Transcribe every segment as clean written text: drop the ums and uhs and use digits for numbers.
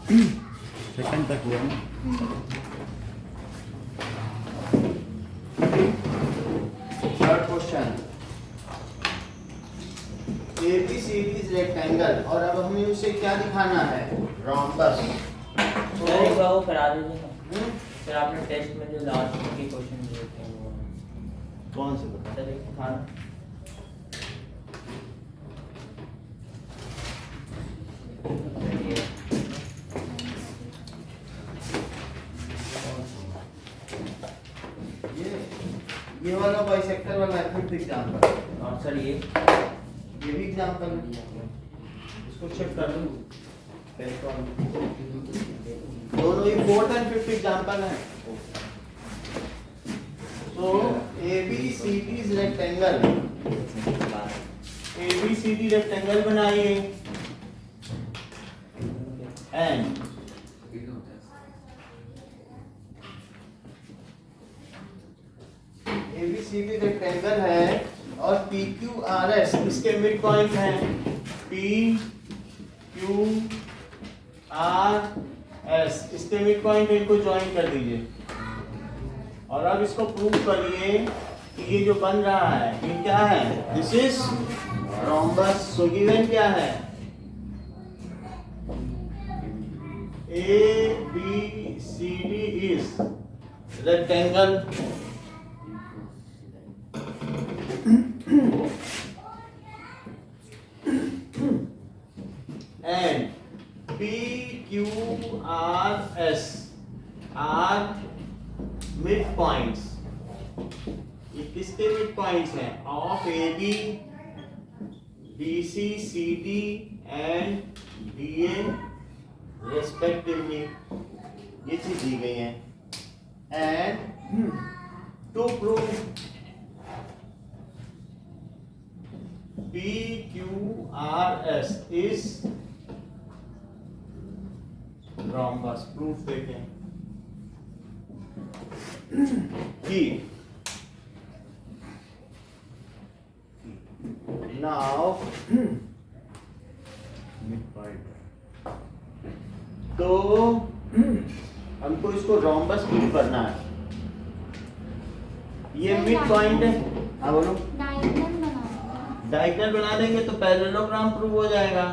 Second तक हुआ ना। Third question, ABCD is rectangle और अब हमें उसे क्या दिखाना है, रोम्बस। तो एक बार वो करा दीजिए सर, आपने टेस्ट में जो लास्ट के क्वेश्चन दिए थे वो कौन से बता? सर एक था ना। ये वाला बाइसेक्टर वाला फिफ्थ एग्जांपल। और सर ये भी एग्जांपल है, इसको चेक कर लो। दोनों ही फोर्थ एंड फिफ्थ एग्जांपल है। सो ABCD is rectangle, ABCD rectangle बनाइए एंड ABCD रेक्टेंगल है और PQRS इसके मिड पॉइंट हैं। PQRS इसके मिड पॉइंट इनको ज्वाइन कर दीजिए और अब इसको प्रूव करिए कि ये जो बन रहा है ये क्या है, this is rhombus. So given क्या है, ABCD is rectangle and PQRS are mid points। ये किसके मिड पॉइंट्स हैं, of AB, BC, CD and DA respectively. ये चीज दी गई है and to prove PQRS is rhombus। Proof देखें कि now तो हमको इसको rhombus प्रूफ करना है। ये मिड पॉइंट है। हाँ बोलो। डायगोनल बना देंगे तो पैरेललोग्राम प्रूव हो जाएगा।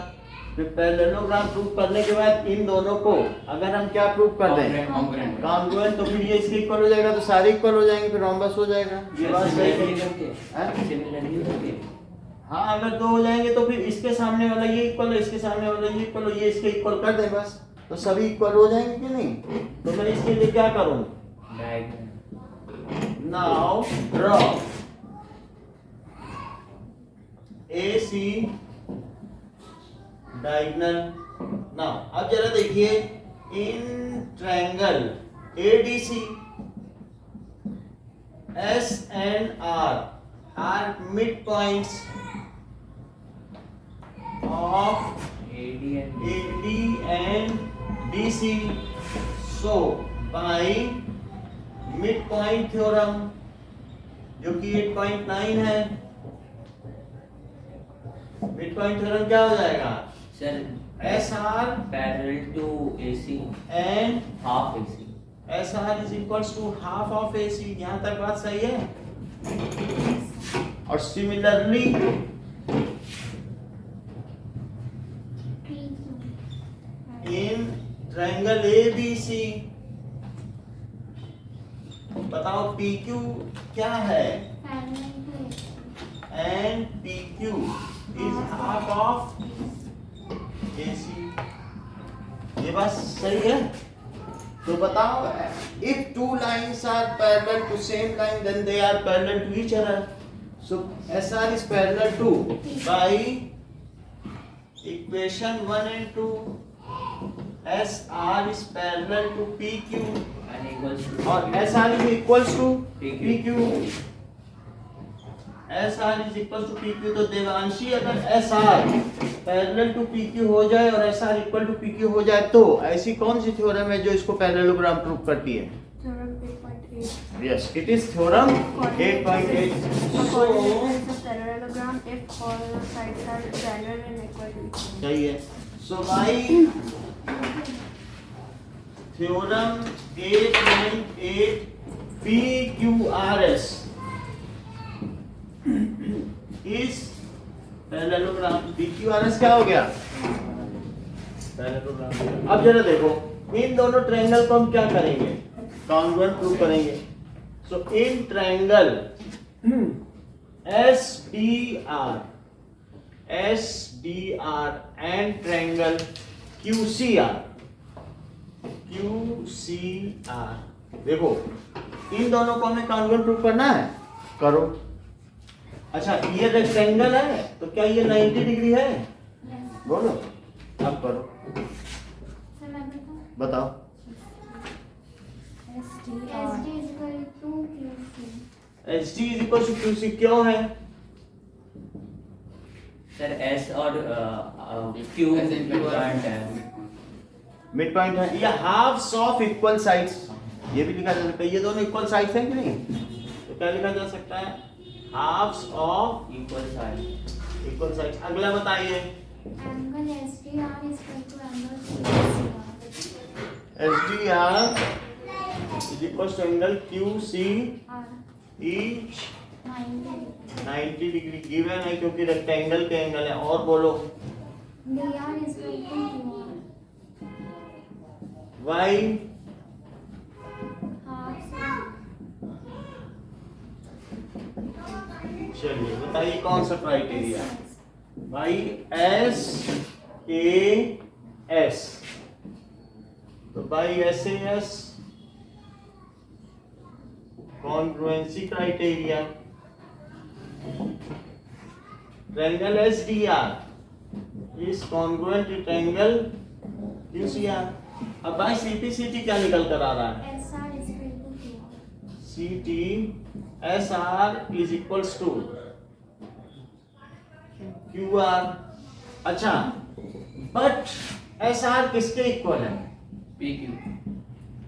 फिर पैरेललोग्राम प्रूव करने के बाद इन दोनों को अगर हम क्या प्रूव कर दें, कॉन्ग्रुएंट, तो फिर ये इसके इक्वल हो जाएगा, तो सारे इक्वल हो जाएंगे, फिर रोम्बस हो जाएगा। ये बात सही है। हाँ, अगर दो हो जाएंगे तो फिर इसके सामने वाला ये इक्वल है, इसके सामने वाला ये इक्वल है, ये इसके इक्वल कर दे बस, तो सभी इक्वल हो जाएंगे कि नहीं। तो मैं इसके लिए क्या करूँ, now draw AC diagonal. Now अब जरा देखिए, इन triangle ADC S and R are midpoints of AD and BC. So by midpoint theorem जो कि 8.9 है, मिड पॉइंट थ्योरम क्या हो जाएगा sir, SR parallel to AC and half AC। SR is equals to half of AC। यहाँ तक बात सही है। और सिमिलरली इन ट्रायंगल ABC बताओ PQ क्या है, and PQ is half of AC। ये बात सही है। तो बताओ, if two lines are parallel to same line then they are parallel to each other। So SR is parallel to by equation 1 and 2 SR is parallel to PQ और SR is equals to PQ। SR is equals to PQ। तो देवांशी अगर SR parallel to PQ हो जाए और SR equal to PQ हो जाए तो ऐसी कौन सी थ्योरम है जो इसको पैरेललोग्राम प्रूव करती है? Theorem 8.8। Yes, it is theorem 8.8। So parallelogram if all sides are parallel and equal to each other। सही है। So by थ्योरम 898 PQRS इस पैरेललोग्राम। PQRS क्या हो गया? पैरेललोग्राम। अब जरा देखो, इन दोनों ट्रायंगल को हम क्या करेंगे? कॉन्ग्रुएंट प्रूव करेंगे। So in triangle SDR and triangle QCR देखो, इन दोनों को हमें कॉन्ग्रुएंट प्रूव करना है, करो। अच्छा, ये रेक्टेंगल है तो क्या ये 90 डिग्री है? बोलो, अब करो, बताओ। SD is equal to QC क्यों है? सर S और Q पॉइंट है, मिड पॉइंट है, या हाफ्स ऑफ इक्वल साइड्स, ये भी लिखा जा सकता है। ये दोनों इक्वल साइड्स हैं कि नहीं? तो क्या लिखा जा सकता है? Halves of equal side. Equal sides. अगला बताइए। Angle SDR is equal to angle SDR is equal to angle QCR each 90 degree given है क्योंकि रेक्टेंगल के एंगल है। और बोलो। DR is equal to QR. Y चलिए बताइए कौन सा क्राइटेरिया? YSAS, तो YSAS congruency criteria. Triangle SDR is congruent to triangle QCR। अब भाई CPCT क्या निकल कर आ रहा है? SR is equal to QR. CT SR is equals to QR। अच्छा, बट SR किसके इक्वल है?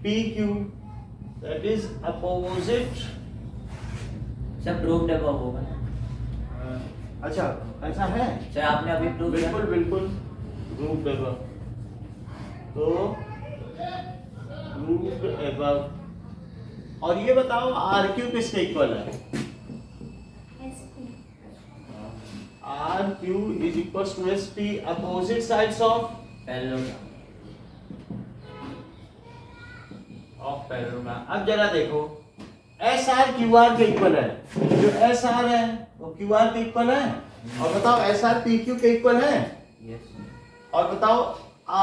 PQ, that is opposite। Sir proved है वो होगा। अच्छा, ऐसा है? सर आपने अभी प्रूव किया। बिल्कुल बिल्कुल रूट एबव, तो रूट एबव। और ये बताओ RQ किसके इक्वल है? SP. RQ is equals to SP, opposite sides of parallelogram. अब जरा देखो, SR QR के इक्वल है, जो SR है वो QR के इक्वल है। और बताओ SR PQ के इक्वल है? यस। और बताओ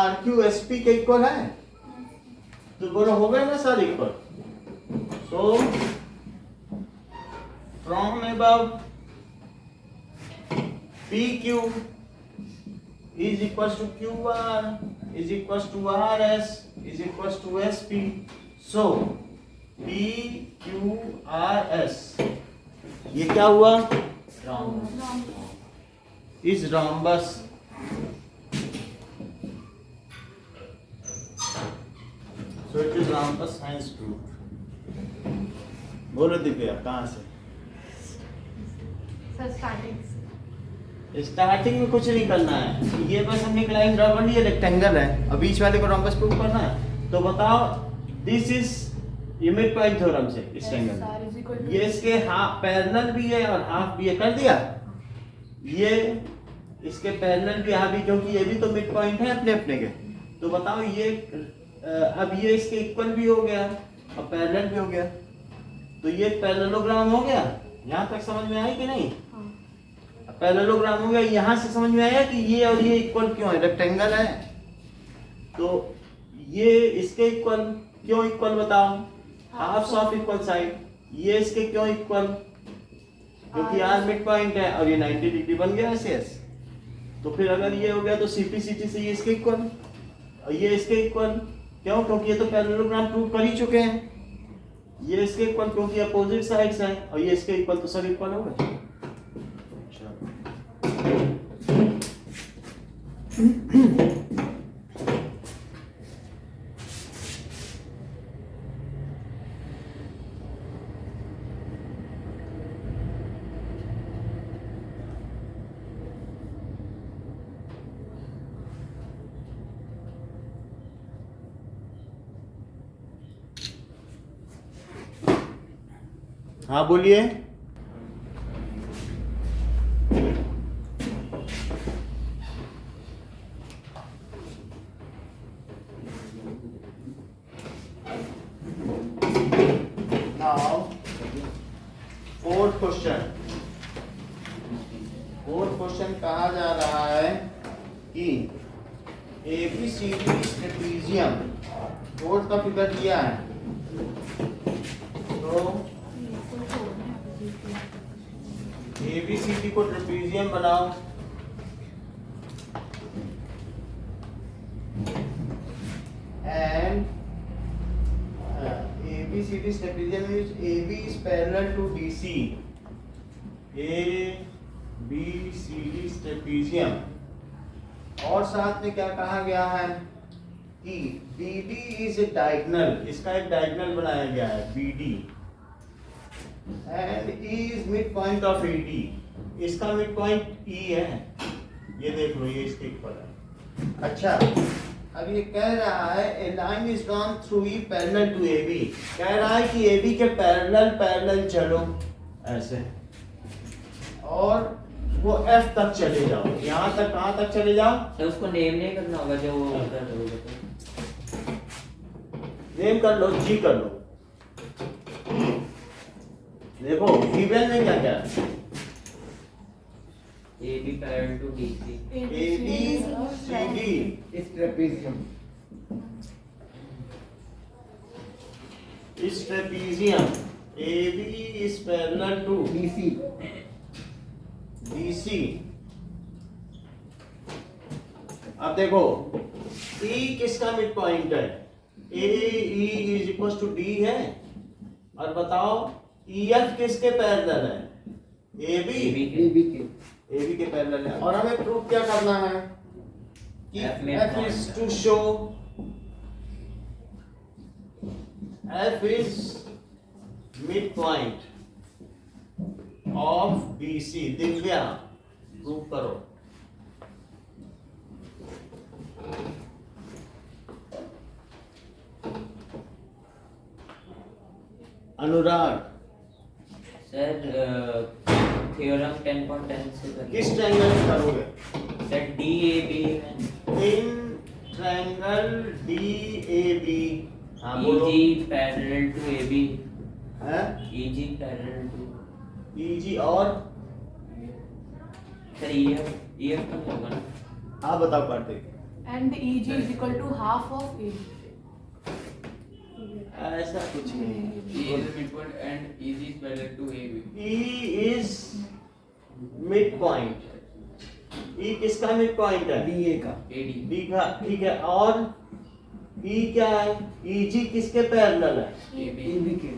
RQ SP के इक्वल है? तो दोनों हो गए ना sir equal. So from above PQ is equals to QR is equals to RS is equals to SP. So PQRS ये क्या हुआ? इस rhombus। So it is rhombus hence proved। बोलो दिव्या, कहाँ से? स्टार्टिंग में कुछ नहीं करना है, ये बस हमने एक लाइन ड्रॉ कर ली है, रेक्टेंगल है, अब बीच वाले को रॉम्बस प्रूव करना है। तो बताओ, दिस इज ये मिड पॉइंट थ्योरम से इस ट्रायंगल, ये इसके हाफ पैरेलल भी है और हाफ भी है, कर दिया। ये इसके पैरेलल भी हाफ भी, क्योंकि ये भी तो मिड पॉइंट है अपने अपने के। तो बताओ ये अब ये इसके इक्वल भी हो गया और पैरेलल भी हो गया, तो ये पैरेललोग्राम हो गया। यहाँ तक समझ में आई कि नहीं? पैरेललोग्राम हो गया। यहाँ से समझ में आया कि ये और ये इक्वल क्यों है? रेक्टेंगल है तो ये इसके इक्वल क्यों इक्वल बताओ? Halves of equal side. ये इसके क्यों इक्वल? क्योंकि आर मिड पॉइंट है और ये 90 डिग्री बन गया एसएस। तो फिर अगर ये हो गया तो सीपीसीटी से ये इसके इक्वल और ये इसके इक्वल। क्यों? क्योंकि ये तो पैरेललोग्राम प्रूव कर ही चुके हैं। ये इसके इक्वल क्योंकि अपोजिट साइड्स हैं और ये इसके इक्वल, तो सब इक्वल हो गए। हाँ बोलिए। Now, fourth question कहा जा रहा है कि ABCD ट्रेपीजियम फोर्थ का फिगर दिया है, तो ABCD को ट्रेपीजियम बनाओ। And ABCD trapezium is AB is parallel to DC. ABCD trapezium। और साथ में क्या कहा गया है कि BD is a diagonal, इसका एक डायगोनल बनाया गया है BD, and E is midpoint of AD, इसका मिड पॉइंट E है, ये देख लो, ये इसके इक्वल है। अच्छा, अब ये कह रहा है a line is drawn through E parallel to AB, कह रहा है कि AB के पैरेलल चलो ऐसे, और वो F तक चले जाओ। यहाँ तक, कहाँ तक चले जाओ? सर उसको नेम नहीं करना होगा जो वो उधर होगा तो नेम कर लो, G कर लो। देखो गिवन में क्या क्या है? AB parallel to DC, ABCD इस trapezium is trapezium, AB is parallel to DC DC। अब देखो E किसका मिड पॉइंट है? AE is equals to D है, और बताओ EF किसके पैरेलल है? AB के AB के पैरेलल है, और हमें प्रूव क्या करना है कि F is to show, F is midpoint of BC। Divya prove करो। अनुराग सर थ्योरम 10.10 से करिए। किस ट्रायंगल में करोगे? Sir DAB in triangle DAB। हाँ बोलो। EG पैरेलल टू AB है EG पैरेलल टू EG, और सर EF का क्या होगा ना? आप बताओ Kartik. And EG is equal to half of AB. ऐसा कुछ नहीं। E is the midpoint and EG is parallel to AB. E is midpoint। E किसका मिड पॉइंट है? DA का AD. D का, ठीक है, और E क्या है? EG किसके पैरेलल है? AB के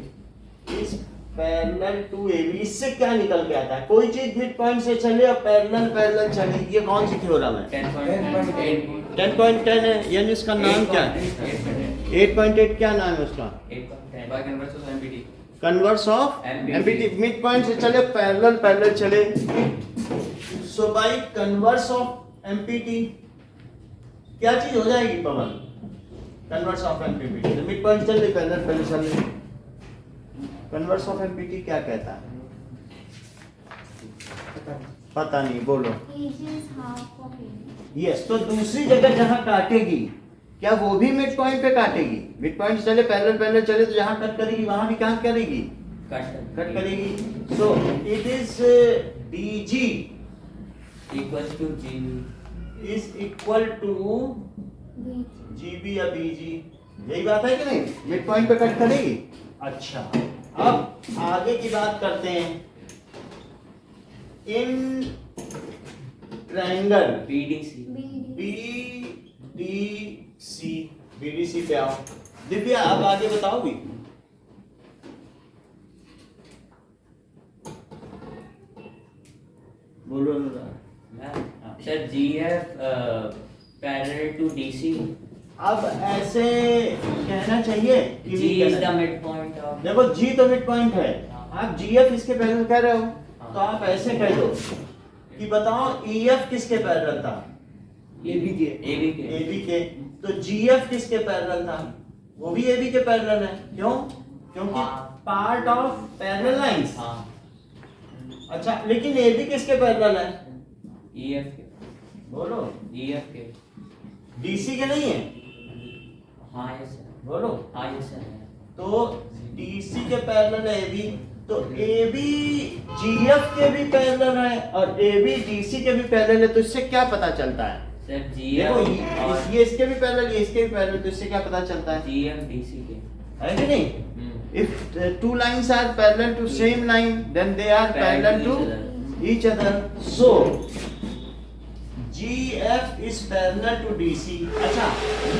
इस पैरेलल टू AB। इससे क्या निकल के आता है? कोई चीज मिड पॉइंट से चले और पैरेलल चले, ये कौन सी थ्योरम है? 10.8 10.10 है, यानी इसका नाम क्या है? 8.8 क्या नाम है उसका? 8.10 By converse of MPT. Converse of MPT। MPT. Mid point से चले पैरेलल चले, so by converse of MPT क्या चीज हो जाएगी पवन? Converse of MPT. तो मिड पॉइंट चल रही, पैरेलल चल रही, कन्वर्स ऑफ एमपीटी क्या कहता है? पता नहीं, बोलो। AG is half of AB. Yes, तो दूसरी जगह जहां काटेगी, क्या वो भी मिड पॉइंट पे काटेगी? मिड पॉइंट से चले पैरेलल चले, तो जहां कट करेगी वहां भी कहां करेगी? कट करेगी। So it is DG equals to GB is equal to BG. GB या BG, यही बात है कि नहीं? मिड पॉइंट पे कट करेगी। अच्छा, अब आगे की बात करते हैं। इन ट्रायंगल BDC BDC पे आओ। दिव्या अब आगे बताओगी। बोलो Anurag. Sir GF parallel to DC, अब ऐसे कहना चाहिए कि G is the midpoint of देखो G तो मिड पॉइंट है, आप GF इसके पैरेलल कह रहे हो, तो आप ऐसे कह दो कि बताओ EF किसके पैरेलल था? AB के AB AB के। तो GF किसके पैरेलल था? वो भी AB के पैरेलल है। क्यों? क्योंकि पार्ट ऑफ पैरेलल लाइंस। हाँ अच्छा, लेकिन ए बी किसके पैरेलल है? EF के, बोलो। EF के। डीसी के नहीं है? हाँ ये सर, बोलो। हाँ ये सर है। तो डीसी के पैरेलल है ए बी, तो ए बी जीएफ के भी पैरेलल है और ए बी डीसी के भी पैरेलल है। तो इससे क्या पता चलता है? सर देखो GF और ये इसके भी पैरेलल, ये इसके भी पैरेलल, तो इससे क्या पता चलता है? GF DC के। है कि नहीं? If two lines are parallel to same line, then they are parallel to each other. So GF is parallel to DC. अच्छा,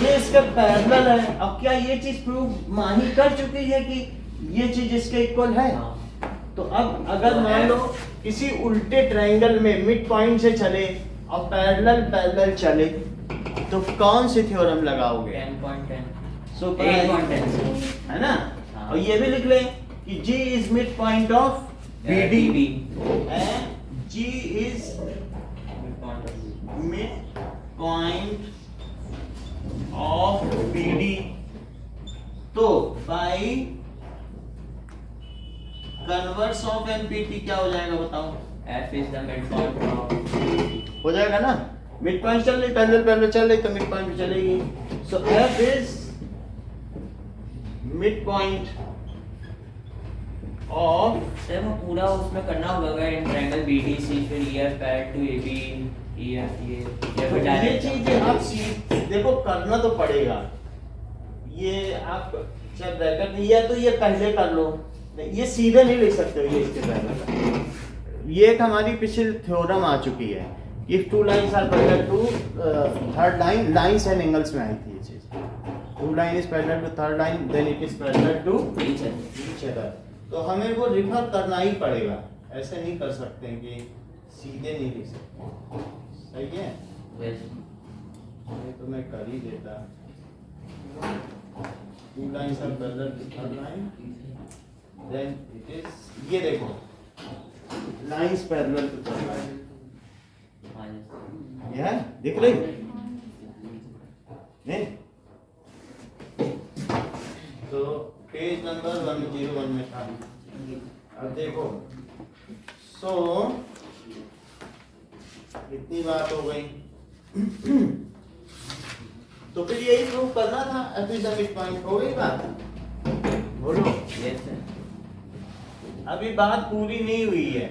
ये इसका पैरेलल है। अब क्या ये चीज प्रूव माही कर चुकी है कि ये चीज इसके इक्वल है? हाँ तो अब अगर मान लो किसी उल्टे ट्रायंगल में मिड पॉइंट से चले और पैरेलल पैरेलल चले, तो कौन सी थ्योरम लगाओगे? 10.10 सो 8.10 है ना? हाँ। और ये भी लिख ले कि G is midpoint of BD and G is midpoint of BD। तो by converse of NPT क्या हो जाएगा बताओ? F is the midpoint of हो जाएगा ना? मिड पॉइंट चल रही, पैरेलल पैरेलल चल रही, तो मिड पॉइंट भी चलेगी। So F is midpoint of sir वो पूरा उसमें करना होगा इन ट्रायंगल BDC फिर EF parallel to AB EF ये तो फिर ये डायरेक्ट चीजें आप देखो करना तो पड़ेगा। ये आप जब ब्रैकेट नहीं है तो ये पहले कर लो, ये सीधे नहीं लिख सकते हो ये इसके पहले। ये एक हमारी पिछली थ्योरम आ चुकी है, if two lines are parallel to third line, lines and angles में आई थी ये चीज। Two line is parallel to third line, then it is parallel to each other. तो हमें वो रिफर करना ही पड़ेगा, ऐसे नहीं कर सकते हैं कि सीधे नहीं लिख सकते। सही है? ये तो मैं कर ही देता। Two lines are parallel to third line, then it is, ये देखो lines parallel to third line, ये है, दिख रही नहीं? तो पेज नंबर 101 में था। अब देखो, सो इतनी बात हो गई। तो फिर यही प्रूव करना था, एफ इज द मिडपॉइंट। हो गई बात? बोलो। Yes sir. अभी बात पूरी नहीं हुई है,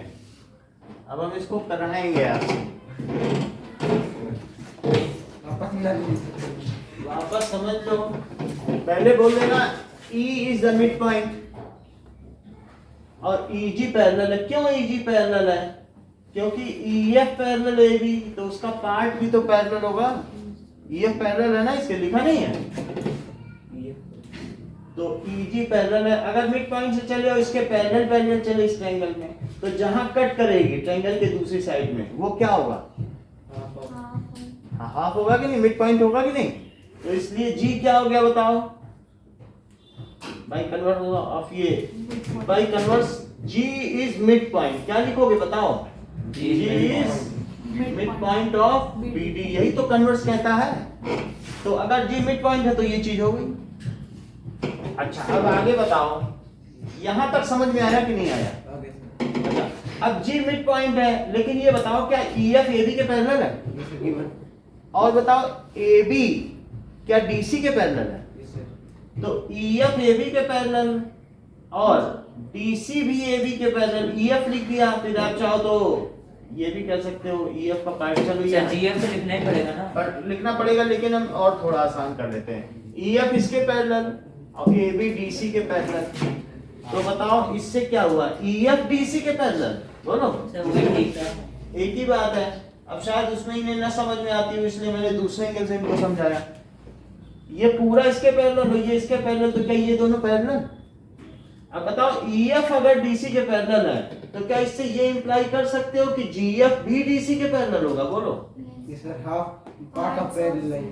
अब हम इसको कराएंगे आपसे। वापस समझ लो। पहले बोल देना E is the midpoint और EG पैरेलल है। क्यों EG पैरेलल है? क्योंकि EF पैरेलल AB, तो उसका पार्ट भी तो पैरेलल होगा। EF पैरेलल है ना, इसके लिखा नहीं है? तो EG पैरेलल है। अगर मिड पॉइंट से चले और इसके पैरेलल पैरेलल चले इस ट्रायंगल में, तो जहां कट करेगी ट्रायंगल के दूसरी साइड में, वो क्या होगा? हाफ होगा कि नहीं? मिड पॉइंट होगा कि नहीं? तो इसलिए G क्या हो गया बताओ? बाय कन्वर्स ऑफ ये, by converse G is mid point. क्या लिखोगे बताओ? G is mid point of BD, यही तो कन्वर्स कहता है। तो अगर G मिड पॉइंट है तो ये चीज हो गई। अच्छा, अब आगे बताओ, यहां तक समझ में आया कि नहीं आया? अच्छा, अब G मिड पॉइंट है, लेकिन ये बताओ क्या EF AB के पैरेलल है? और बताओ AB क्या DC के पैरेलल है? तो EF AB के पैरेलल और DC भी AB के पैरेलल। EF लिख दिया, फिर आप चाहो तो ये भी कह सकते हो EF का पार्ट। चलो ये GF तो लिखना ही पड़ेगा ना? पर लिखना पड़ेगा, लेकिन हम और थोड़ा आसान कर लेते हैं। EF इसके पैरेलल और AB DC के पैरेलल। तो बताओ इससे क्या हुआ? EF DC के पैरेलल। बोलो। सर वो भी ठीक है। एक ही बात है। अब शायद उसमें इन्हें ना समझ में आती हो, इसलिए मैंने दूसरे एंगल से इनको समझाया। ये पूरा इसके पैरेलल हो, ये इसके पैरेलल, तो क्या ये दोनों पैरेलल? अब बताओ EF अगर DC के पैरेलल है, तो क्या इससे ये इंप्लाई कर सकते हो कि GF भी DC के पैरेलल होगा? बोलो। Part of parallel line,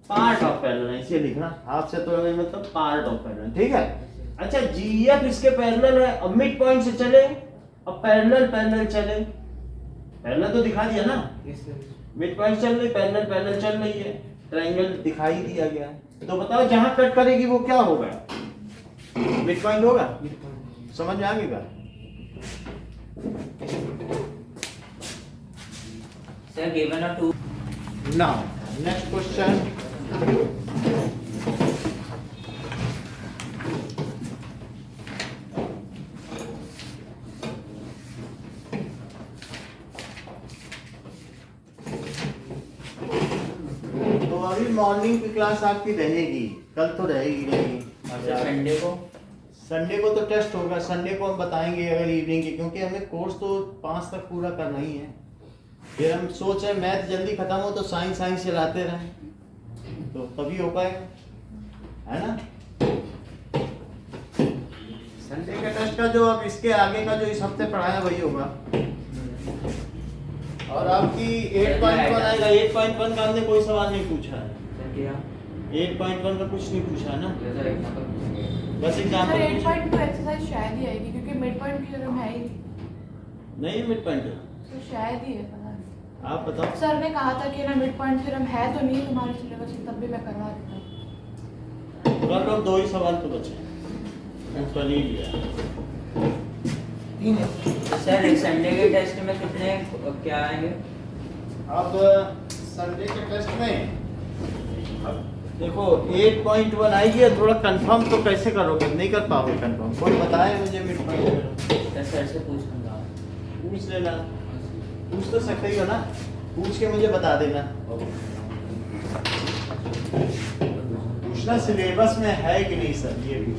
part of parallel, इसे लिखना हाफ से तो मतलब पार्ट ऑफ पैरेलल। ठीक है? अच्छा, GF इसके पैरेलल है और मिड पॉइंट से चले और पैरेलल पैरेलल चले। पैरेलल तो दिखा दिया ना, मिड पॉइंट चल रही, पैरेलल पैरेलल चल रही है, ट्रायंगल दिखाई दिया गया। तो बताओ जहां कट करेगी वो क्या होगा? मिड पॉइंट होगा? समझ में आ गई बात? Sir, given a two. Now, next question. तो अभी मॉर्निंग की क्लास आपकी रहेगी, कल तो रहेगी नहीं। अच्छा, संडे को? संडे को तो टेस्ट होगा, संडे को हम बताएंगे अगर इवनिंग की, क्योंकि हमें कोर्स तो 5 तक पूरा करना ही है। फिर हम सोच रहे मैथ जल्दी खत्म हो तो साइंस चलाते रहें, तो तभी हो पाएगा, है ना? संडे के टेस्ट का जो अब इसके आगे का जो इस हफ्ते पढ़ाया वही होगा। और आपकी 8.1 आएगा। 8.1 का हमने कोई सवाल नहीं पूछा है। Sir, क्या? 8.1 का कुछ नहीं पूछा है ना, सर एग्जांपल पूछेंगे। बस सर एग्जाम्पल 8.2 एक्सरसाइज शायद ही आएगी क्योंकि मिड पॉइंट की थ्योरम है ही नहीं। मिड पॉइंट तो शायद ही है, पता नहीं। आप बताओ। सर ने कहा था कि ना मिड पॉइंट थ्योरम है तो नहीं तुम्हारे सिलेबस में, तब भी मैं करवा देता हूँ। कल और 2 ही सवाल तो बचे, कर ही लिया। सर संडे के टेस्ट में कितने क्या आएंगे? अब संडे के टेस्ट में अब देखो 8.1 आएगी, थोड़ा कंफर्म तो कैसे करोगे, नहीं कर पाओगे कंफर्म। कोई बताए मुझे मिड पॉइंट? सर से पूछ लूँगा। पूछ लेना, पूछ तो सकते ही हो ना, पूछ के मुझे बता देना। पूछना सिलेबस में है कि नहीं सर, ये भी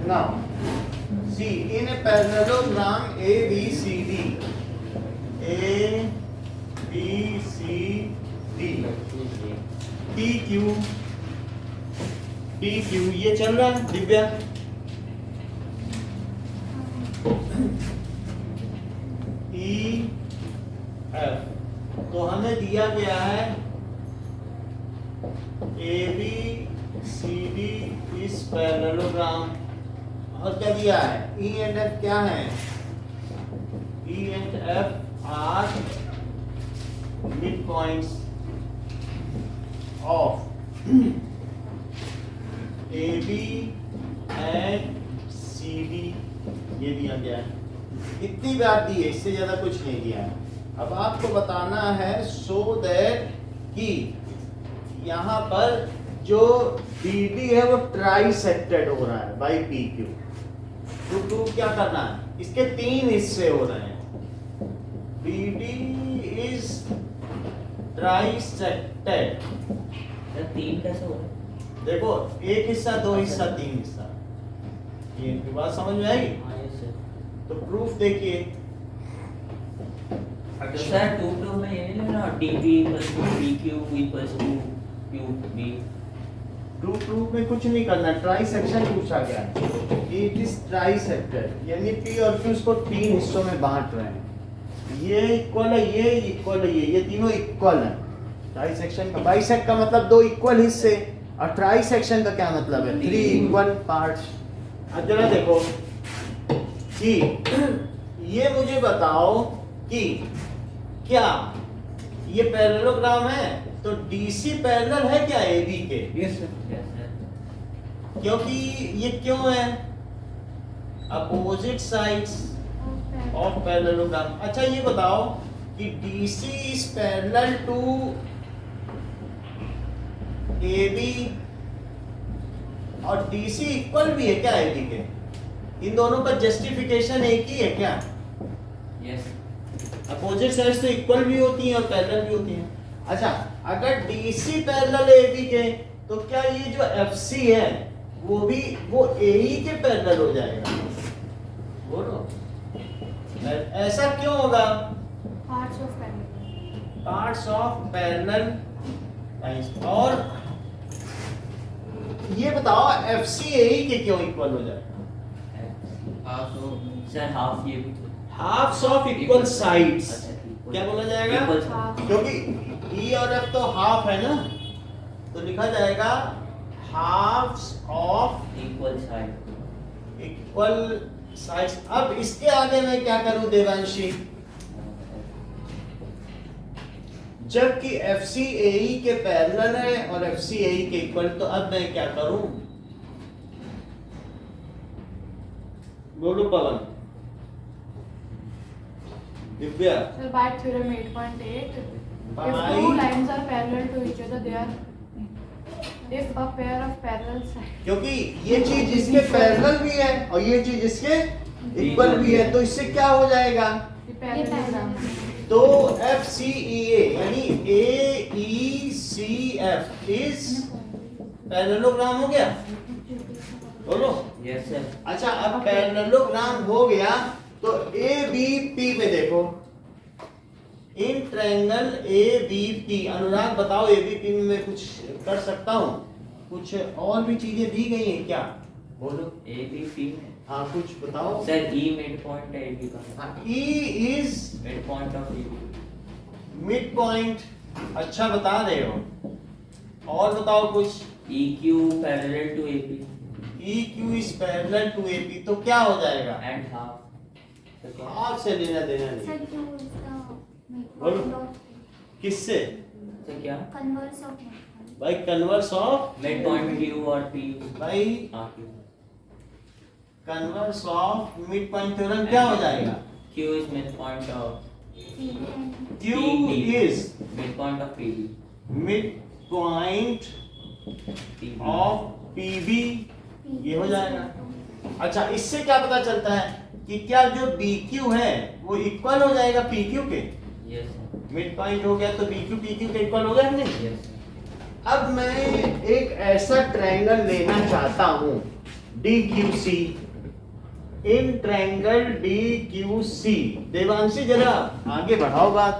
now see in a parallelogram ABCD PQ ये चल रहा है दिव्या? EF तो हमें दिया गया है ABCD इस पैरेललोग्राम, और क्या दिया है? E and F क्या है? E and F are midpoints of AB and CD, ये दिया गया है। इतनी बात दी है, इससे ज्यादा कुछ नहीं दिया है। अब आपको बताना है सो दैट कि यहाँ पर जो BD है वो ट्राई सेक्टेड हो रहा है बाई PQ। तो प्रूव क्या करना है? इसके 3 हिस्से हो रहे हैं। BD is trisected. Sir 3 कैसे हो रहा है? देखो 1 हिस्सा, 2 हिस्सा, 3 हिस्सा। ये इनकी बात समझ में आई? हाँ ये सर। तो प्रूफ देखिए। तो सर 2 प्रूफ में ये नहीं लेना DP equals to PQ equals to QB। To proof में कुछ नहीं करना, ट्राई सेक्शन पूछा गया है। इट इज ट्राई सेक्टेड, यानी P और Q को 3 हिस्सों में बांट रहे हैं। ये इक्वल है, ये इक्वल है, ये तीनों इक्वल है। ट्राई सेक्शन का बाइसेक्ट का मतलब 2 इक्वल हिस्से, और ट्राई सेक्शन का क्या मतलब है? 3 इक्वल पार्ट्स। अब जरा देखो कि ये मुझे बताओ कि क्या ये पैरेललोग्राम है तो DC पैरेलल है क्या AB के? Yes sir. Yes, sir। क्योंकि ये क्यों है? Opposite sides of parallelogram. अच्छा ये बताओ कि DC is parallel to AB और DC इक्वल भी है क्या AB के? इन दोनों का जस्टिफिकेशन एक ही है क्या? Yes। अपोजिट साइड्स तो इक्वल भी होती हैं और पैरेलल भी होती हैं। अच्छा अगर DC पैरेलल AB के तो क्या ये जो FC है वो AE के पैरेलल हो जाएगा? बोलो ऐसा क्यों होगा? Parts of parallel. Parts of parallel. और ये बताओ FC AE के क्यों इक्वल हो जाएगा? सर हाफ ये भी हाफ्स ऑफ इक्वल साइड्स। अच्छा, equal। क्या बोला जाएगा? Equal हाफ। क्योंकि E और F तो हाफ है ना, तो लिखा जाएगा halves of equal side। Equal sides. अब इसके आगे मैं क्या करूं देवांशी, जबकि FCAE के पैरेलल है और FCAE के इक्वल, तो अब मैं क्या करूं, बोलो पवन, Divya. Sir, by theorem 8.8, if By- two lines are parallel to each other, they are if a pair of parallel sides. क्योंकि ये चीज इसके पैरेलल भी है और ये चीज इसके इक्वल भी है, तो इससे क्या हो जाएगा, The parallelogram. तो FCEA यानी AECF इज पैरेललोग्राम हो गया, बोलो। Yes sir. अच्छा, अब पैरेललोग्राम हो गया तो ABP में देखो, इन ट्रायंगल ABP, अनुराग बताओ ABP में मैं कुछ कर सकता हूँ, कुछ और भी चीजें दी गई हैं क्या, बोलो। ABP में हाँ कुछ बताओ सर E मिड पॉइंट है AB का। E is mid point of AB। Mid point, अच्छा बता रहे हो, और बताओ कुछ। EQ parallel to AB EQ is parallel to AP, तो क्या हो जाएगा, एंड हाफ। तो क्या हाफ से लेना देना नहीं, Sir, Q is the बोलो। midpoint of किससे, तो क्या converse of midpoint. भाई converse of, mid point Q और P। भाई हाँ Q। Converse of mid point theorem क्या हो जाएगा, Q is mid point of PB and Q is mid point of PB। Mid point PB। Of PB, PB ये हो is जाएगा। equal to- अच्छा, इससे क्या पता चलता है कि क्या जो BQ है वो इक्वल हो जाएगा PQ के, यस सर। मिड पॉइंट हो गया तो BQ PQ के इक्वल हो गया कि नहीं। Yes sir. अब मैं एक ऐसा ट्रायंगल लेना चाहता हूं DQC, in triangle DQC, Devanshi जरा आगे बढ़ाओ बात,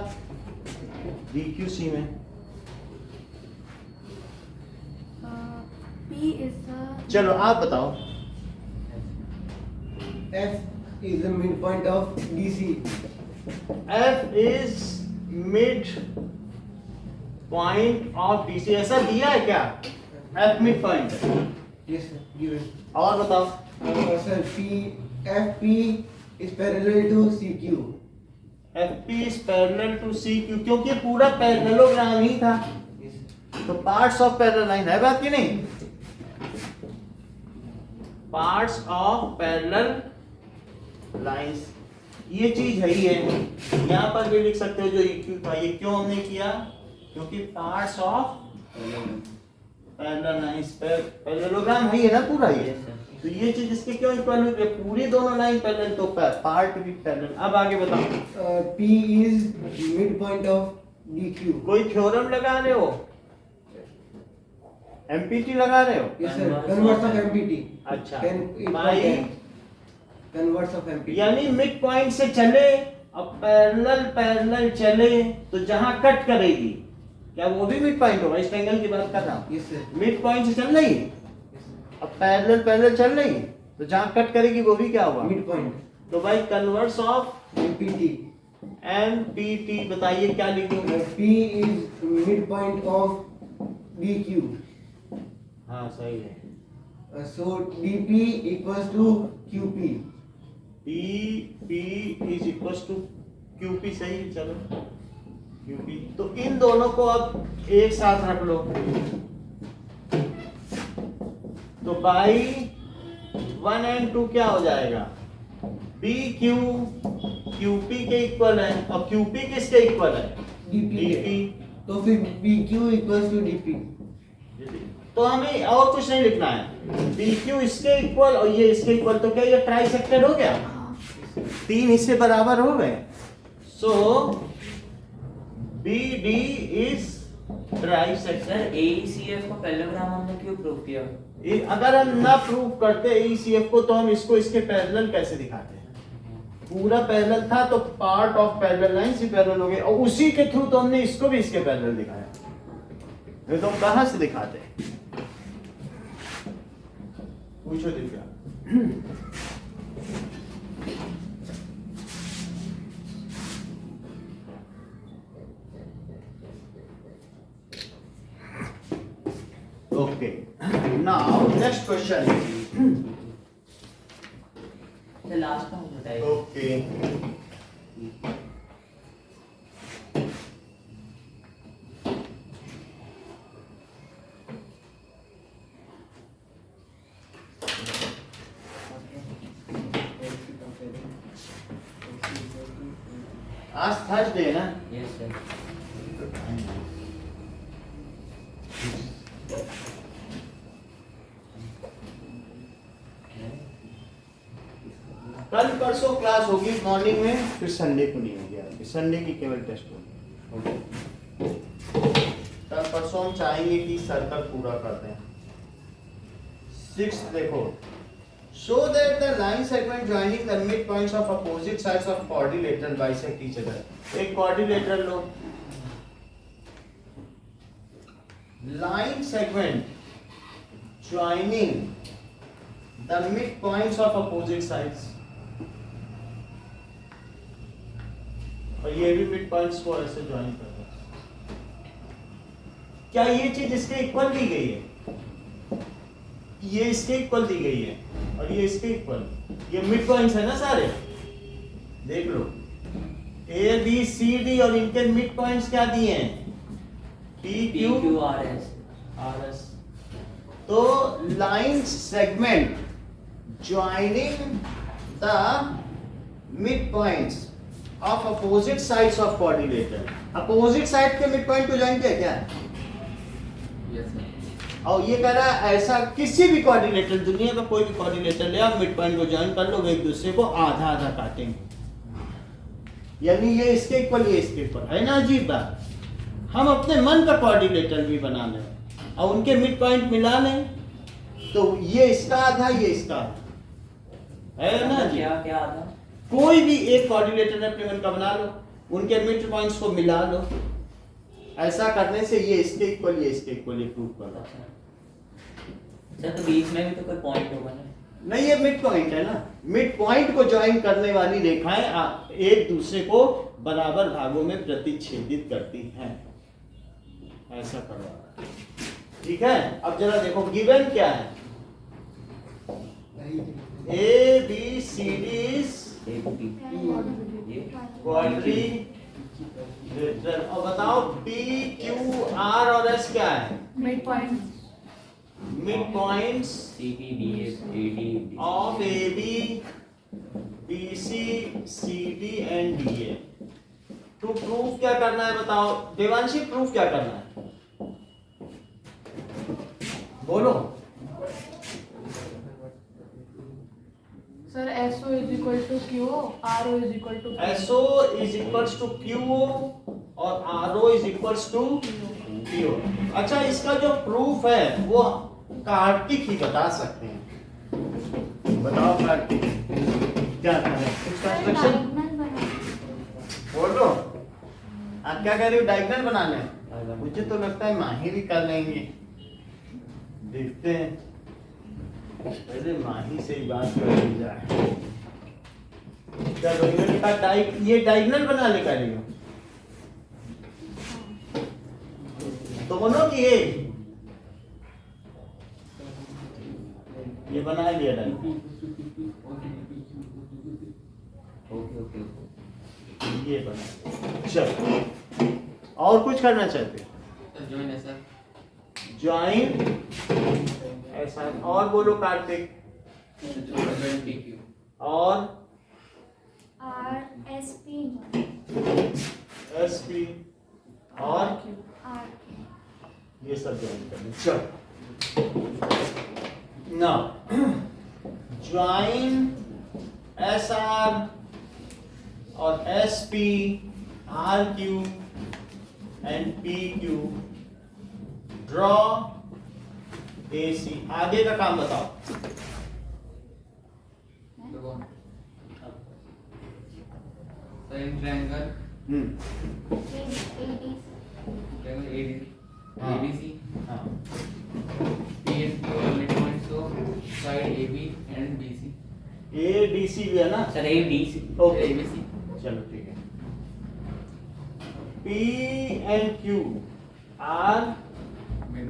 DQC में P is the चलो आप बताओ। F is the midpoint of DC. F is mid point of DC, ऐसा दिया है क्या, F mid point, Yes, sir. Given. और बताओ। Sir, FP is parallel to CQ. FP is parallel to CQ, क्योंकि पूरा पैरेललोग्राम ही था, Yes, sir. तो पार्ट्स ऑफ पैरेलल लाइन है बात की नहीं, पार्ट्स ऑफ पैरेलल लाइंस, ये चीज है ही है। यहाँ पर भी लिख सकते हो जो EQ था, ये क्यों हमने किया, क्योंकि parts of parallel lines, parallelogram है ना पूरा ये, यस सर। तो ये चीज इसके क्यों इक्वल हुई, पूरी दोनों लाइन पैरेलल, तो पार्ट भी पैरेलल। अब आगे बताओ, P is midpoint of DQ. कोई थ्योरम लगा रहे हो, MPT लगा रहे हो, Yes, sir. Converse of MPT. अच्छा, Can भाई converse of MPT. यानी मिड पॉइंट से चले, अब पैरेलल पैरेलल चले तो जहां कट करेगी क्या वो भी मिड पॉइंट होगा, इस ट्रायंगल की बात कर रहा हूं। Yes, sir. मिड पॉइंट से चल रही, Yes, sir. अब पैरेलल पैरेलल चल रही, तो जहां कट करेगी वो भी क्या होगा, Midpoint. तो भाई कन्वर्स ऑफ MPT. MPT, बताइए क्या लिखूं। P is midpoint of DQ. हाँ सही है, So DP equals to QP. DP is equals to QP, सही है, चलो QP, तो इन दोनों को अब एक साथ रख लो, तो बाई 1 and 2 क्या हो जाएगा, BQ QP के इक्वल है और QP किसके इक्वल है, DP। तो फिर BQ equals to DP. तो हमें और कुछ नहीं लिखना है, BQ इसके इक्वल और ये इसके इक्वल, तो क्या ये ट्राइसेक्टेड हो गया, तीन हिस्से बराबर हो गए, सो BD is trisected. Sir AECF को पैरेललोग्राम हमने क्यों प्रूव किया? अगर हम ना प्रूव करते AECF को तो हम इसको इसके पैरेलल कैसे दिखाते हैं, पूरा पैरेलल था तो पार्ट ऑफ पैरेलल लाइन से पैरेलल हो गए, और उसी के थ्रू तो हमने इसको भी इसके पैरेलल दिखाया, नहीं तो हम कहां से दिखाते, पूछो Divya. Okay, now next question. तो लास्ट में बताइए। ओके आज थर्सडे है ना? Yes sir. कल परसों क्लास होगी मॉर्निंग में, फिर संडे को नहीं होगी आपकी, संडे की केवल टेस्ट होगी। कल परसों हम चाहेंगे कि सर्कल पूरा कर दें। 6 देखो, show that the line segment joining the midpoints of opposite sides of quadrilateral bisect each other। एक quadrilateral low, line segment joining the midpoints of opposite sides, और ये भी मिड पॉइंट्स को ऐसे ज्वाइन कर दो। क्या ये चीज इसके इक्वल दी गई है? ये इसके इक्वल दी गई है और ये इसके इक्वल, ये मिड पॉइंट्स है ना सारे, देख लो ए बी सी डी और इनके मिड पॉइंट्स क्या दिए हैं? P Q R S. तो line segment joining the mid points of opposite sides of quadrilateral, opposite side के मिड पॉइंट को ज्वाइन किया क्या? Yes sir. और ये कह रहा है ऐसा किसी भी क्वाड्रिलेटरल, दुनिया का कोई भी क्वाड्रिलेटरल ले आप, मिड पॉइंट को ज्वाइन कर लो, एक दूसरे को आधा आधा काटेंगे, यानी ये इसके इक्वल ये इसके इक्वल है ना। अजीब बात, हम अपने मन का क्वाड्रिलेटरल भी बना लें और उनके मिड पॉइंट मिला लें, तो ये इसका आधा ये इसका आधा है ना जी। क्या क्या आधा? कोई भी एक क्वाड्रिलेटरल अपने मन का बना लो, उनके मिड पॉइंट्स को मिला लो, ऐसा करने से ये इसके इक्वल ये इसके इक्वल, ये प्रूव कर लो। सर तो बीच में भी तो कोई पॉइंट होगा ना? नहीं, ये मिड पॉइंट है ना, मिड पॉइंट को ज्वाइन करने वाली रेखाएं एक दूसरे को बराबर भागों में प्रतिच्छेदित करती हैं, ऐसा करवा। ठीक है, अब जरा देखो गिवन क्या है, A B C D is quadrilateral, और बताओ पी क्यू आर और एस क्या है? Mid point. Mid points C P B S A D of A B B C C D and D A. To proof क्या करना है बताओ Devanshi, proof क्या करना है बोलो। Sir SO is equal to QO, RO is equal to SO is equals to QO और RO is equals to PO। अच्छा, इसका जो प्रूफ है वो कार्तिक ही बता सकते हैं, बताओ कार्तिक क्या करें, कुछ कंस्ट्रक्शन डायगोनल बना। बोल लो। आप क्या कह रहे हो? डायगोनल बनाना है? मुझे तो लगता है माही भी कर लेंगे, देखते हैं, पहले माही से ही बात कर ली जाए। चलो इन्होंने कहा ये डायगोनल बनाने का रही हो दोनों की एक, ये बना लिया डायगोनल, ओके ये बना। चलो और कुछ करना चाहते हो? Sir, join है sir. ज्वाइन ऐसा, और बोलो कार्तिक, Join PQ. और RSP एसपी और R ये सब ज्वाइन करना। चलो नाउ ज्वाइन SR और SP RQ and PQ, draw AC। आगे का काम बताओ। The one. Sir, in triangle, triangle AD, हाँ। ABC, हाँ, P and Q are midpoints of side AB and BC. ADC भी है ना? Sir A D C. Okay ABC. चलो ठीक है। P and Q are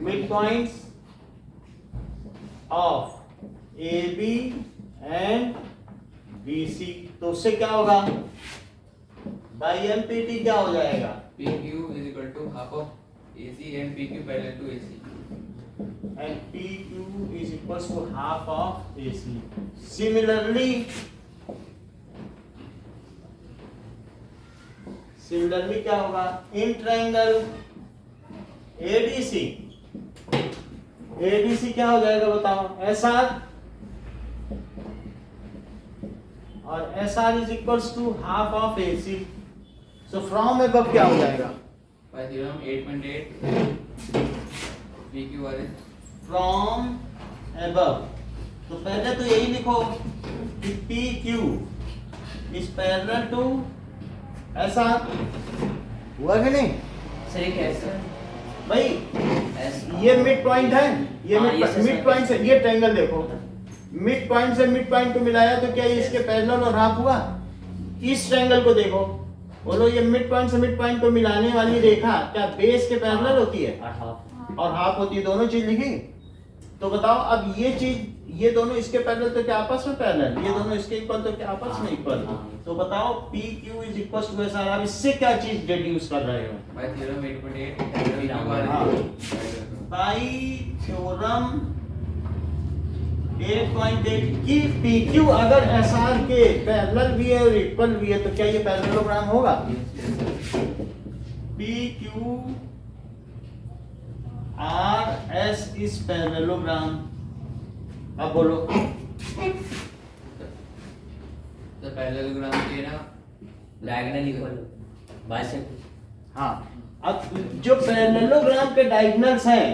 midpoints of AB and BC, तो उससे क्या होगा बाई MPT क्या हो जाएगा PQ is equal to half of AC and PQ parallel to AC. and PQ is equals to half of AC. Similarly क्या होगा in triangle ADC क्या हो जाएगा बताओ SR और SR is equals to half of AC. So from above क्या हो जाएगा By theorem 8.8 PQ is from above, तो पहले तो यही लिखो कि PQ is parallel to SR, हुआ कि नहीं सर ये कैसे भाई? ऐसा ये मिड पॉइंट है, ये हाँ, ये से मिड पॉइंट से ये ट्रायंगल देखो, मिड पॉइंट से मिड पॉइंट को मिलाया तो क्या ये इसके पैरेलल और हाफ हुआ? इस ट्रायंगल को देखो, बोलो ये मिड पॉइंट से मिड पॉइंट को मिलाने वाली रेखा क्या बेस के पैरेलल होती है और हाफ होती है? दोनों चीज लिखी। तो बताओ अब ये चीज, ये दोनों इसके पैरेलल तो क्या आपस में पैरेलल, ये दोनों इसके इक्वल तो क्या आपस में इक्वल? तो बताओ PQ is equal to SR, अब इससे क्या चीज डिड्यूस कर रहे हो? by theorem 8.8 हाँ। PQ बाई थ्योरम 8.8 की PQ अगर SR के पैरेलल भी है और इक्वल भी है तो क्या ये पैरेललोग्राम होगा? PQ RS is parallelogram. अब बोलो the parallelogram के ना डायगोनल इक्वल बाइसेक्ट। हाँ, अब जो पैरेललोग्राम के डायगोनल्स हैं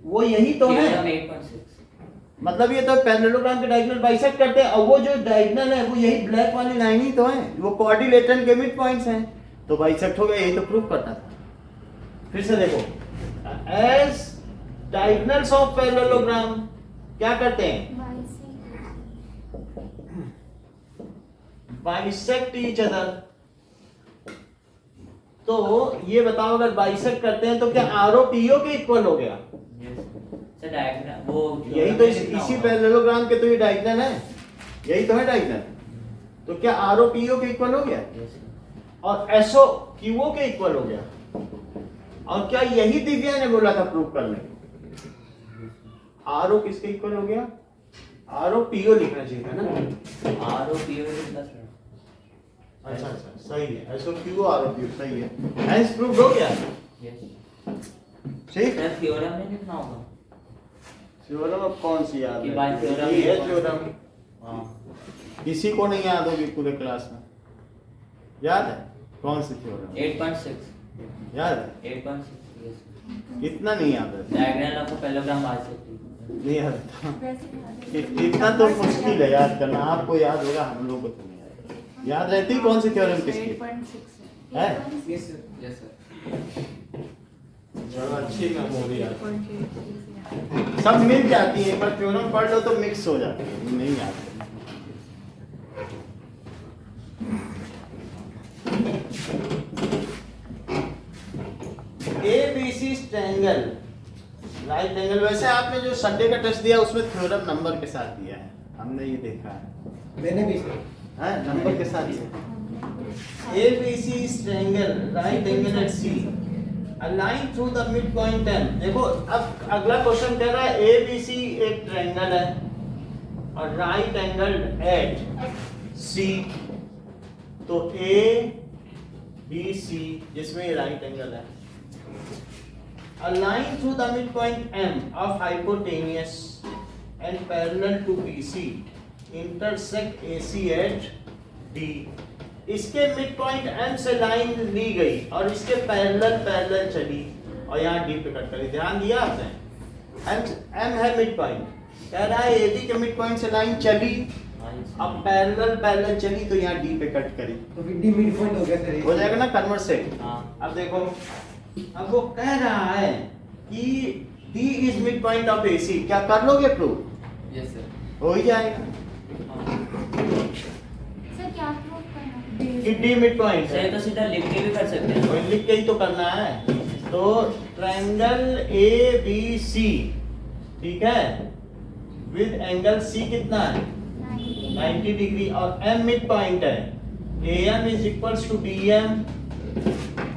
वो यही तो है, 8.6 मतलब ये तो पैरेललोग्राम के डायगोनल बाइसेक्ट करते हैं और वो जो डायगोनल है वो यही ब्लैक वाली लाइन ही तो है, वो क्वाड्रिलेटरल के मिड पॉइंट्स हैं तो बाइसेक्ट हो गया, यही तो प्रूफ करना था। फिर से देखो, एज डायगोनल्स ऑफ पैरेललोग्राम क्या करते हैं? Bisect each other. तो ये बताओ अगर बाइसेक्ट करते हैं तो क्या आरओ पीओ के इक्वल हो गया? सर डायगोनल वो यही तो इसी पैरेललोग्राम के तो ये डायगोनल है, यही तो है डायगोनल। तो क्या आरओ पीओ के इक्वल हो गया और एसओ क्यूओ के इक्वल हो गया? और क्या यही दिव्या ने बोला था प्रूफ करने? आरओ किसके इक्वल हो गया? आरओ पीओ लिखना चाहिए था ना। आरओ पीओ प्लस अच्छा अच्छा सही है, एसओ क्यूओ आरओ पीओ सही है, हेंस प्रूफ हो गया। यस ठीक, सर थ्योरम में लिखना होगा थ्योरम अब कौन सी याद कि है? बाय थ्योरम ये है थ्योरम। हाँ, किसी को नहीं याद होगी पूरे क्लास में? याद है कौन सी थ्योरम? 8.6 याद है? 8.6 यस। इतना नहीं याद है, डायगोनल ऑफ पैरेललोग्राम बाइसेक्ट। नहीं याद था। इतना तो मुश्किल है याद करना, आपको याद होगा, हम लोगों को तो नहीं याद। याद रहती कौन सी थ्योरम किसकी 8.6 है? yes sir चलो अच्छी मेमोरी है, 8.8 सब मिल जाती है, पर थ्योरम पढ़ लो तो मिक्स हो जाती है, नहीं याद। ABC ट्रायंगल राइट एंगल, वैसे आपने जो संडे का टेस्ट दिया उसमें थ्योरम नंबर के साथ दिया है, हमने ये देखा है, मैंने भी हाँ नंबर के साथ दिया। ABC triangle right angle at C a line through the mid point M। देखो अब अगला क्वेश्चन कह रहा है ABC एक ट्रायंगल है और राइट एंगल एट C, तो ABC जिसमें राइट एंगल है, a line through the midpoint M of hypotenuse and parallel to BC intersect AC at D। इसके मिड पॉइंट M से लाइन ली गई और इसके पैरेलल चली और यहाँ D पे कट करी। ध्यान दिया आपने? M है मिड पॉइंट, कह रहा है AB के मिड पॉइंट से लाइन चली, अब पैरेलल चली तो यहाँ D पे कट करी, तो फिर डी मिड पॉइंट हो गया सर, हो जाएगा ना कन्वर्ट से। हाँ अब देखो, अब वो कह रहा है कि D is mid point of AC, क्या कर लोगे प्रूफ? yes sir हो ही जाएगा सर क्या प्रूव करना है? कि D मिड पॉइंट सर है, तो सीधा लिख के भी कर सकते हैं। वही लिख के ही तो करना है। तो ट्रायंगल ABC ठीक है विद एंगल C कितना है? 90 डिग्री और m मिड पॉइंट है am is equals to dm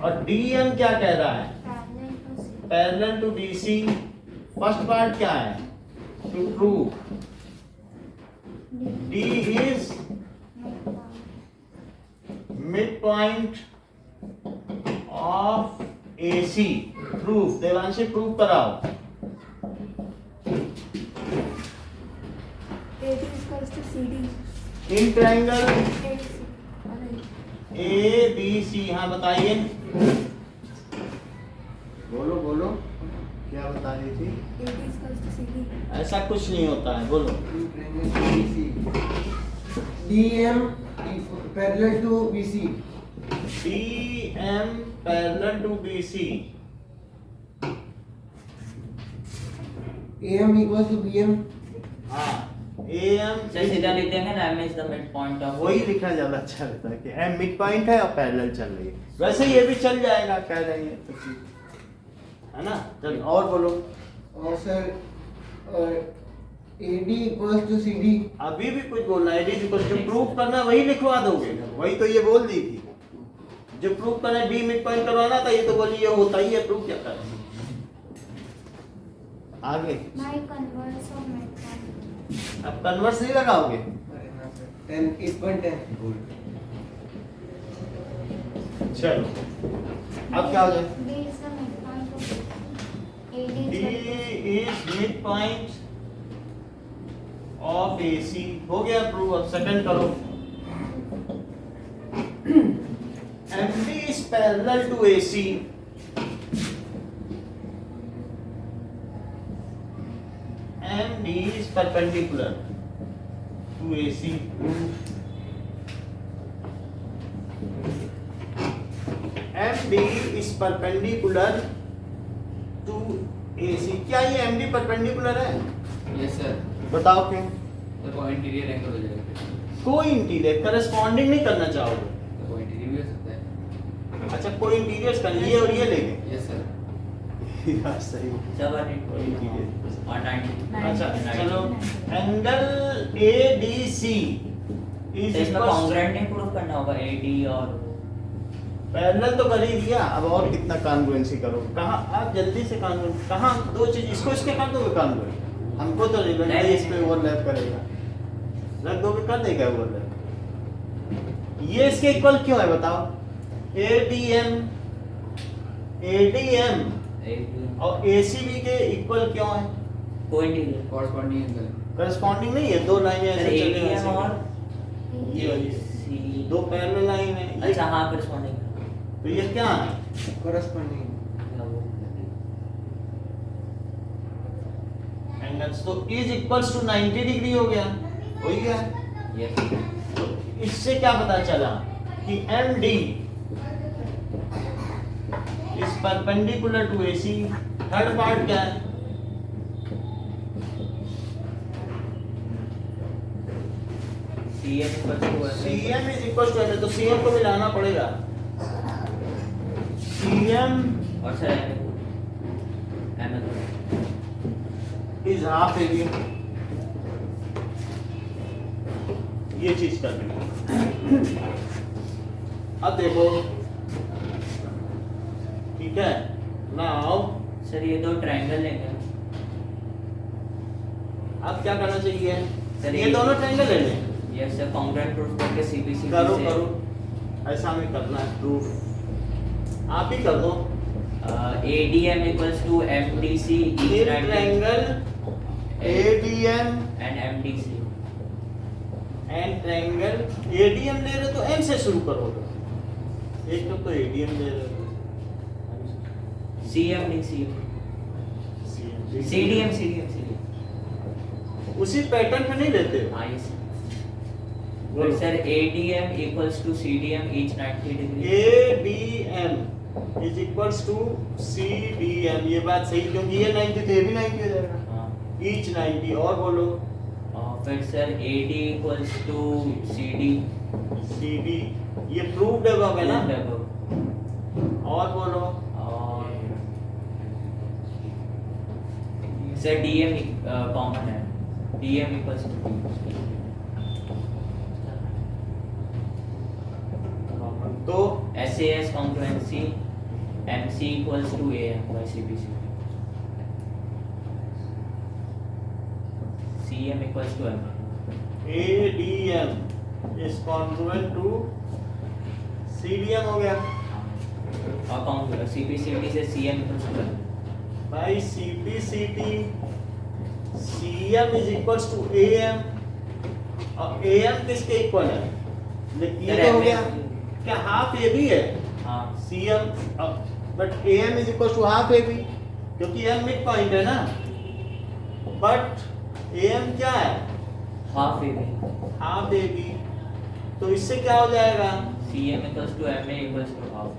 और dm क्या कह रहा है parallel to dc first part क्या है to prove d is mid point of AC proof Devanshi proof कराओ AD equals to CD. In triangle ADC. ABC हाँ बताइए बोलो बोलो क्या बता रही थी AD equals to CD. ऐसा कुछ नहीं होता है बोलो DM parallel to BC. DM parallel to BC AM equals to BM. हाँ AM सर सीधा लिख देंगे ना m is the midpoint of वही लिखना ज्यादा अच्छा रहता है कि M मिड पॉइंट है और पैरेलल चल रही है वैसे ये भी चल जाएगा कह रही है तो ठीक है ना चलो और बोलो और sir AD equals to CD. अभी भी कुछ बोलना है जो प्रूफ करना वही लिखवा दोगे वही तो ये बोल दी थी जो प्रूफ करना B मिड पॉइंट करवाना था ये तो बोली ये होता ही है प्रूफ क्या करना आगे My converse of midpoint. अब कन्वर्स नहीं लगाओगे 10 8.10. चलो अब क्या हो जाए B is the midpoint of AD D is midpoint of AC हो गया प्रूफ अब सेकंड करो MD is parallel to AC MD is perpendicular to AC MD is perpendicular to AC क्या ये MD perpendicular है यस सर बताओ क्यों तो वो इंटीरियर एंगल हो जाएगा फिर कोई इंटीरियर करस्पॉन्डिंग नहीं करना चाहोगे तो वो इंटीरियर भी हो सकता है अच्छा कोई इंटीरियर्स कर ये और ये लेंगे यस सर यार सही इंटीरियर और 90 अच्छा चलो एंगल ADC इज इसमें कॉन्ग्रुएंट नहीं प्रूफ करना होगा AD और पैरेलल तो कर ही दिया अब और कितना कॉन्ग्रुएंसी करो कहां आप जल्दी से कॉन्ग्रुएंट कहां दो चीज इसको इसके कर दोगे कॉन्ग्रुएंट हमको तो नहीं इस पे ओवरलैप करेगा रख दोगे कर देगा ओवरलैप ये इसके इक्वल क्यों है बताओ ADM और ACB के इक्वल क्यों है को इंटीरियर कॉरस्पॉन्डिंग एंगल करस्पॉन्डिंग नहीं है दो लाइनें ऐसे चल रही हैं ADM और ये वाली C दो पैरेलल लाइन है ये- अच्छा हाँ करस्पॉन्डिंग तो ये क्या है Corresponding. एंगल्स तो इज इक्वल्स टू 90 डिग्री हो गया हो गया यस तो इससे क्या पता चला कि MD is perpendicular to AC third part क्या है CM इज इक्वल्स टू तो CM को मिलाना पड़ेगा CM और sir M is half area ये चीज करनी है अब देखो ठीक है नाउ सर ये दो ट्रायंगल लेंगे अब क्या करना चाहिए सर, ये ये- दोनों ट्रायंगल ले लें यस सर कॉन्ग्रुएंट प्रूफ करके CBC करो करो ऐसा हमें करना है प्रूफ आप ही कर दो ADM equals to MDC each in right triangle ADM and MDC and triangle ADM ले रहे तो M से शुरू करो एक तो ADM ले रहे हो CMD CDM उसी पैटर्न पे नहीं लेते हो हाँ yes बोलो। but sir ADM equals to CDM each 90 degree ADM is equals to CDM ये बात सही क्योंकि ये 90 तो ये भी 90 हो जाएगा हाँ ईच 90 और बोलो फिर sir AD equals to CD CD ये प्रूव्ड है बाबा ना above और बोलो और सर DM कॉमन है DM equals to तो SAS congruency MC equals to AM by CPC. CM equals to M. ADM is congruent to CDM हो गया और CPCT से CM equals to M. भाई CPCT CM is equals to AM और AM किसके equal है? ये तो हो गया क्या हाफ AB है हाँ CM but AM is equals to half AB क्योंकि M मिड पॉइंट है ना बट AM क्या है half AB. हाफ AB तो इससे क्या हो जाएगा CM equals to MA equals to half AB.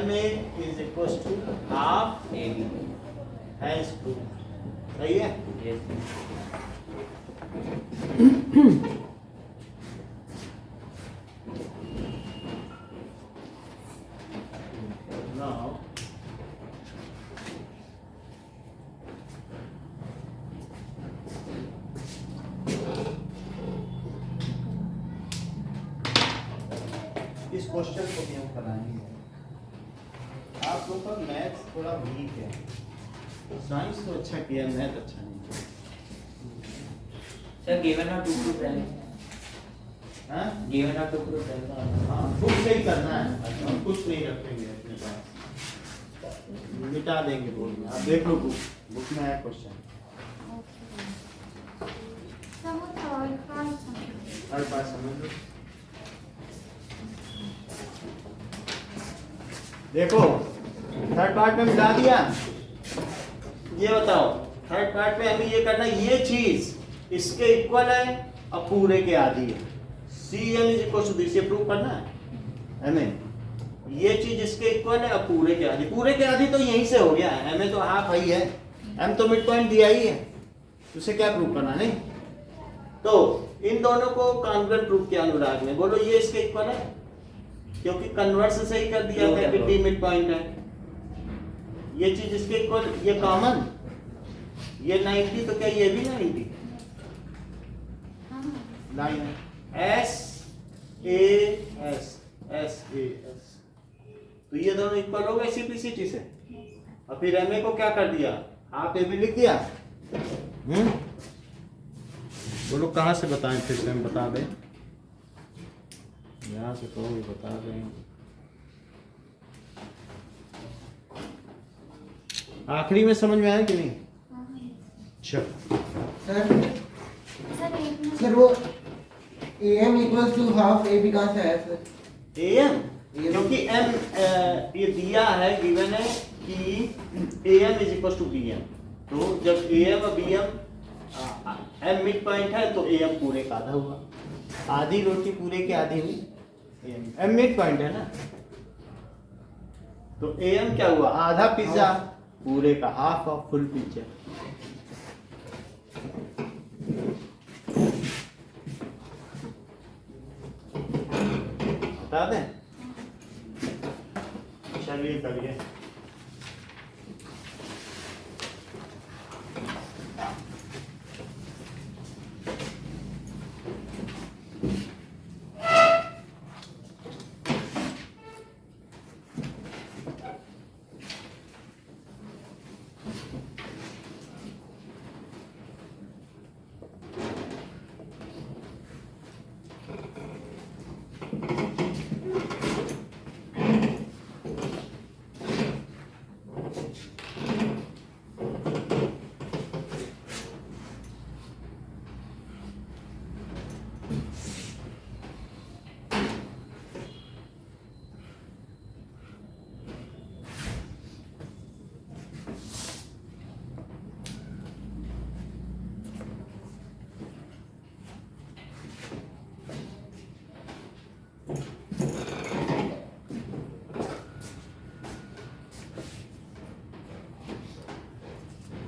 MA is equals to half AB. Has to सही है Yes. now इस क्वेश्चन को भी हम कराएंगे आप लोग का मैथ्स थोड़ा वीक है साइंस तो अच्छा किया मैथ अच्छा नहीं किया Sir, given a 2 proof then. हाँ Given a 2 proof then. हाँ बुक से ही करना है हम कुछ नहीं रखेंगे अपने पास मिटा देंगे बोर्ड में आप देख लो बुक में है question Some of the oil parts are हर पास समझ लो देखो थर्ड पार्ट में मिला दिया ये बताओ थर्ड पार्ट में हमें ये करना ये चीज इसके इक्वल है और पूरे के आधी है CM is equal to this ये प्रूव करना है हमें ये चीज इसके इक्वल है और पूरे के आधी तो यहीं से हो गया है हमें तो हाफ ही है M तो मिड पॉइंट दिया ही है उसे क्या प्रूव करना नहीं तो इन दोनों को कॉन्ग्रुएंट प्रूफ किया अनुराग ने बोलो ये इसके इक्वल है क्योंकि कन्वर्स से ही कर दिया था कि D मिड पॉइंट है ये चीज इसके इक्वल ये कॉमन ये 90 तो क्या ये भी 90 लाइन है SAS तो ये दोनों इक्वल हो गए CPCT से और फिर MA को क्या कर दिया आप AB लिख दिया बोलो कहाँ से बताएं फिर से हम बता दें यहाँ से तो भी बता दें आखिरी में समझ में आया कि नहीं चलो सर सर एक मिनट सर वो AM equals to half AB कहाँ से आया सर AM क्योंकि M ये दिया है गिवन है कि AM is equal to BM तो जब AM और BM M मिड पॉइंट है तो AM पूरे का आधा हुआ आधी रोटी पूरे की आधी हुई M मिड पॉइंट है ना तो AM क्या हुआ आधा पिज्जा पूरे का हाफ ऑफ फुल पिज्जा बता दें चलिए करिए